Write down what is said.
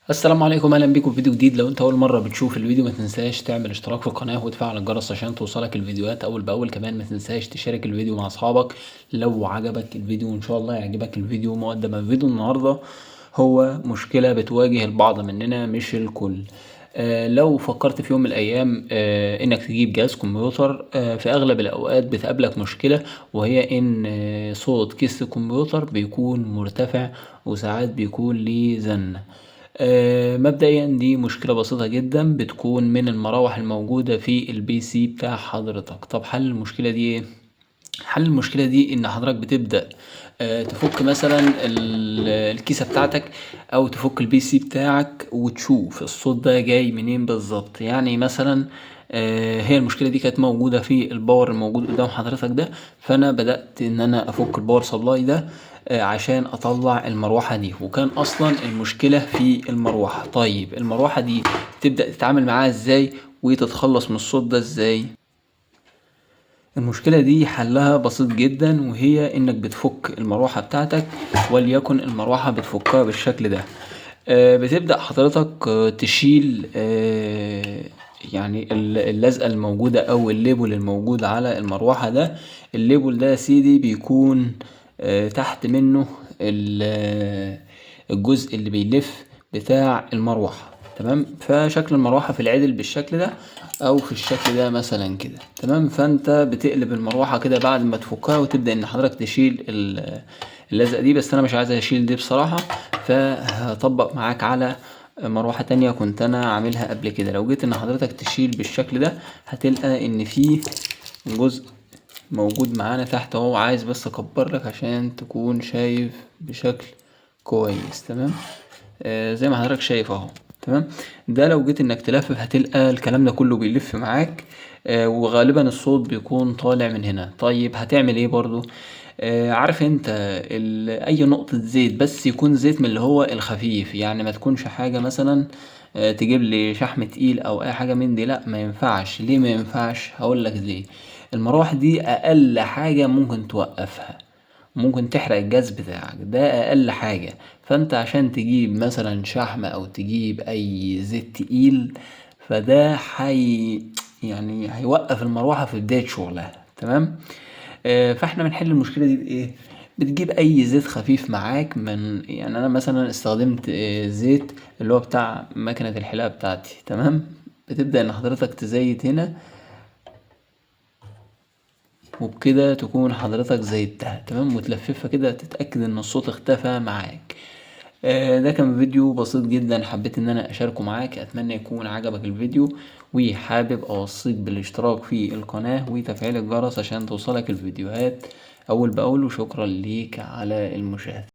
السلام عليكم، اهلا بيكم في فيديو جديد. لو انت اول مره بتشوف الفيديو ما تنساش تعمل اشتراك في القناه وتفعل الجرس عشان توصلك الفيديوهات اول باول. كمان ما تنساش تشارك الفيديو مع اصحابك لو عجبك الفيديو، وان شاء الله يعجبك الفيديو. مقدمه الفيديو النهارده هو مشكله بتواجه البعض مننا مش الكل. لو فكرت في يوم من الايام انك تجيب جهاز كمبيوتر، في اغلب الاوقات بتقابلك مشكله، وهي ان صوت كيس الكمبيوتر بيكون مرتفع وساعات بيكون ليه زن. مبدئيا دي مشكلة بسيطة جدا بتكون من المراوح الموجودة في البي سي بتاع حضرتك. طب حل المشكلة دي ايه؟ حل المشكلة دي ان حضرتك بتبدأ تفك مثلا الكيسة بتاعتك، او تفك البي سي بتاعك وتشوف الصوت ده جاي منين بالظبط. يعني مثلا هي المشكلة دي كانت موجودة في الباور الموجود قدام حضرتك ده، فانا بدأت ان انا افك الباور سبلاي ده عشان اطلع المروحة دي، وكان اصلا المشكلة في المروحة. طيب المروحة دي تبدأ تتعامل معاها ازاي وتتخلص من الصوت ده ازاي؟ المشكلة دي حلها بسيط جدا، وهي انك بتفك المروحة بتاعتك، وليكن المروحة بتفكها بالشكل ده. بتبدأ حضرتك تشيل يعني اللزقة الموجودة او الليبل الموجود على المروحة ده. الليبل ده يا سيدي بيكون تحت منه الجزء اللي بيلف بتاع المروحة. تمام، فشكل المروحة في العدل بالشكل ده او في الشكل ده مثلا كده. تمام، فانت بتقلب المروحة كده بعد ما تفكها، وتبدأ ان حضرتك تشيل اللزقة دي. بس انا مش عايز اشيل دي بصراحة، فهطبق معاك على مروحة تانية كنت انا عاملها قبل كده. لو جيت ان حضرتك تشيل بالشكل ده هتلقى ان فيه جزء موجود معانا تحت اهو. عايز بس اكبر لك عشان تكون شايف بشكل كويس. تمام، زي ما حضرتك شايف اهو. تمام، ده لو جيت انك تلفف هتلقى الكلام ده كله بيلف معاك، وغالبا الصوت بيكون طالع من هنا. طيب هتعمل ايه برضو؟ عارف انت اي نقطة زيت، بس يكون زيت من اللي هو الخفيف، يعني ما تكونش حاجة مثلا تجيب لي شحم تقيل او اي حاجة من دي. لا، ما ينفعش. ليه ما ينفعش؟ هقول لك ليه. المراوح دي اقل حاجة ممكن توقفها، ممكن تحرق الجهاز بتاعك، ده اقل حاجة. فانت عشان تجيب مثلا شحم او تجيب اي زيت تقيل، فده يعني هيوقف المروحة في بداية شغلها. تمام، فاحنا بنحل المشكلة دي بايه؟ بتجيب اي زيت خفيف معاك. يعني انا مثلا استخدمت زيت اللي هو بتاع مكنة الحلاقة بتاعتي. تمام، بتبدأ ان حضرتك تزيت هنا، وبكده تكون حضرتك زيتها. تمام، وتلففها كده تتأكد ان الصوت اختفى معاك. ده كان فيديو بسيط جدا حبيت ان انا اشاركه معاك. اتمنى يكون عجبك الفيديو، وحابب اوصيك بالاشتراك في القناة وتفعيل الجرس عشان توصلك الفيديوهات اول باول. وشكرا ليك على المشاهدة.